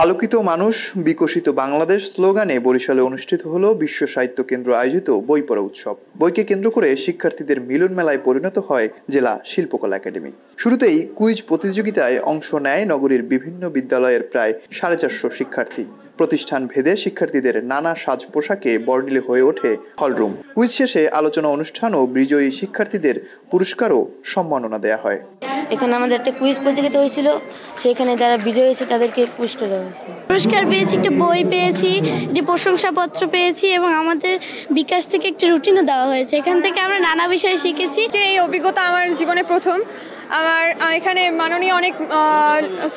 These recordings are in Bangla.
আলোকিত মানুষ বিকশিত বাংলাদেশ স্লোগানে বরিশালে অনুষ্ঠিত হলো বিশ্ব সাহিত্য কেন্দ্র আয়োজিত বই পড়া উৎসব। বইকে কেন্দ্র করে শিক্ষার্থীদের মিলন মেলায় পরিণত হয় জেলা শিল্পকলা একাডেমি। শুরুতেই কুইজ প্রতিযোগিতায় অংশ নেয় নগরীর বিভিন্ন বিদ্যালয়ের প্রায় 450 শিক্ষার্থী। প্রতিষ্ঠান ভেদে শিক্ষার্থীদের নানা সাজ পোশাকে বর্ণিল হয়ে ওঠে হলরুম। কুইজ শেষে আলোচনা অনুষ্ঠান ও বিজয়ী শিক্ষার্থীদের পুরস্কার ও সম্মাননা দেয়া হয়। এখানে আমাদের একটা কুইজ প্রতিযোগিতা হয়েছিল, সেখানে যারা বিজয়ী হয়েছে তাদেরকে পুরস্কার দেওয়া হয়েছে। পুরস্কার পেয়েছি, একটা বই পেয়েছি, একটি প্রশংসাপত্র পেয়েছি এবং আমাদের বিকাশ থেকে একটি রুটিনও দেওয়া হয়েছে। এখান থেকে আমরা নানা বিষয় শিখেছি। এই অভিজ্ঞতা আমার জীবনে প্রথম। আমার এখানে মাননীয় অনেক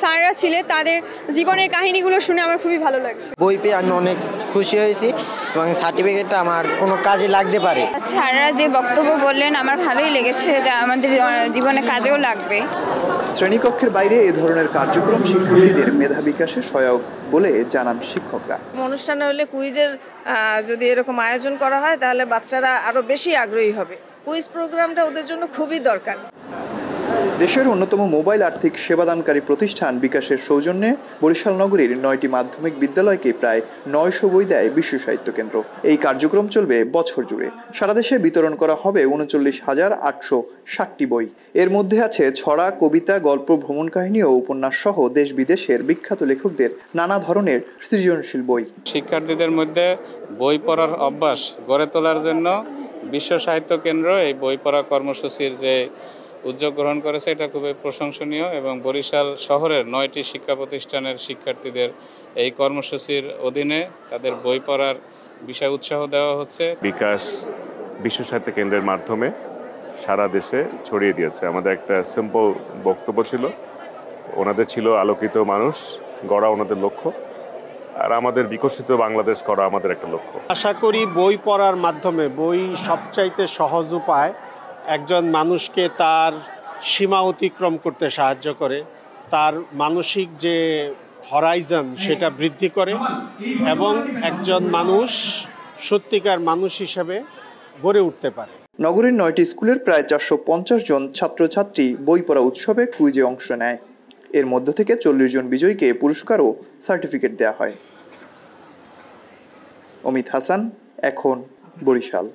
স্যাররা ছিলেন, তাদের জীবনের কাহিনীগুলো শুনে আমার খুবই ভালো লাগছে। বই পেয়ে আমি অনেক খুশি হয়েছি এবং সার্টিফিকেটটা আমার কোনো কাজে লাগতে পারে। স্যাররা যে বক্তব্য বললেন আমার ভালোই লেগেছে, যা আমাদের জীবনে কাজেও লাগবে। শ্রেণীকক্ষের বাইরে এ ধরনের কার্যক্রম শিক্ষার্থীদের মেধা বিকাশে সহায়ক বলে জানান শিক্ষকরা। অনুষ্ঠানে হলে কুইজের যদি এরকম আয়োজন করা হয় তাহলে বাচ্চারা আরো বেশি আগ্রহী হবে। কুইজ প্রোগ্রামটা ওদের জন্য খুবই দরকার। দেশের অন্যতম মোবাইল আর্থিক সেবাদানকারী প্রতিষ্ঠান বিকাশের সৌজন্যে বরিশাল নগরীর 9টি মাধ্যমিক বিদ্যালয়কে প্রায় 900 বই দেয় বিশ্ব সাহিত্য কেন্দ্র। এই কার্যক্রম চলবে বছর জুড়ে। সারা দেশে বিতরণ করা হবে 39,860টি বই। এর মধ্যে আছে ছড়া, কবিতা, গল্প, ভ্রমণ কাহিনী ও উপন্যাস সহ দেশ বিদেশের বিখ্যাত লেখকদের নানা ধরনের সৃজনশীল বই। শিক্ষার্থীদের মধ্যে বই পড়ার অভ্যাস গড়ে তোলার জন্য বিশ্ব সাহিত্য কেন্দ্র এই বই পড়া কর্মসূচির যে উদ্যোগ গ্রহণ করেছে, এটা খুবই প্রশংসনীয় এবং বরিশাল শহরের 9টি শিক্ষা প্রতিষ্ঠানের শিক্ষার্থীদের এই কর্মসূচির অধীনে তাদের বই পড়ার বিষয় উৎসাহ দেওয়া হচ্ছে। বিকাশ বিশ্ব সাহিত্য কেন্দ্রের মাধ্যমে সারা দেশে ছড়িয়ে দিয়েছে। আমাদের একটা সিম্পল বক্তব্য ছিল, ওনাদের ছিল আলোকিত মানুষ গড়া ওনাদের লক্ষ্য, আর আমাদের বিকশিত বাংলাদেশ করা আমাদের একটা লক্ষ্য। আশা করি বই পড়ার মাধ্যমে, বই সবচাইতে সহজ উপায় একজন মানুষকে তার সীমা অতিক্রম করতে সাহায্য করে, তার মানসিক যে হরাইজন সেটা বৃদ্ধি করে এবং একজন মানুষ সত্যিকার মানুষ হিসেবে গড়ে উঠতে পারে। নগরীর 9টি স্কুলের প্রায় 450 জন ছাত্রছাত্রী বই পড়া উৎসবে কুইজে অংশ নেয়। এর মধ্য থেকে 40 জন বিজয়ীকে পুরস্কার ও সার্টিফিকেট দেওয়া হয়। অমিত হাসান, এখন, বরিশাল।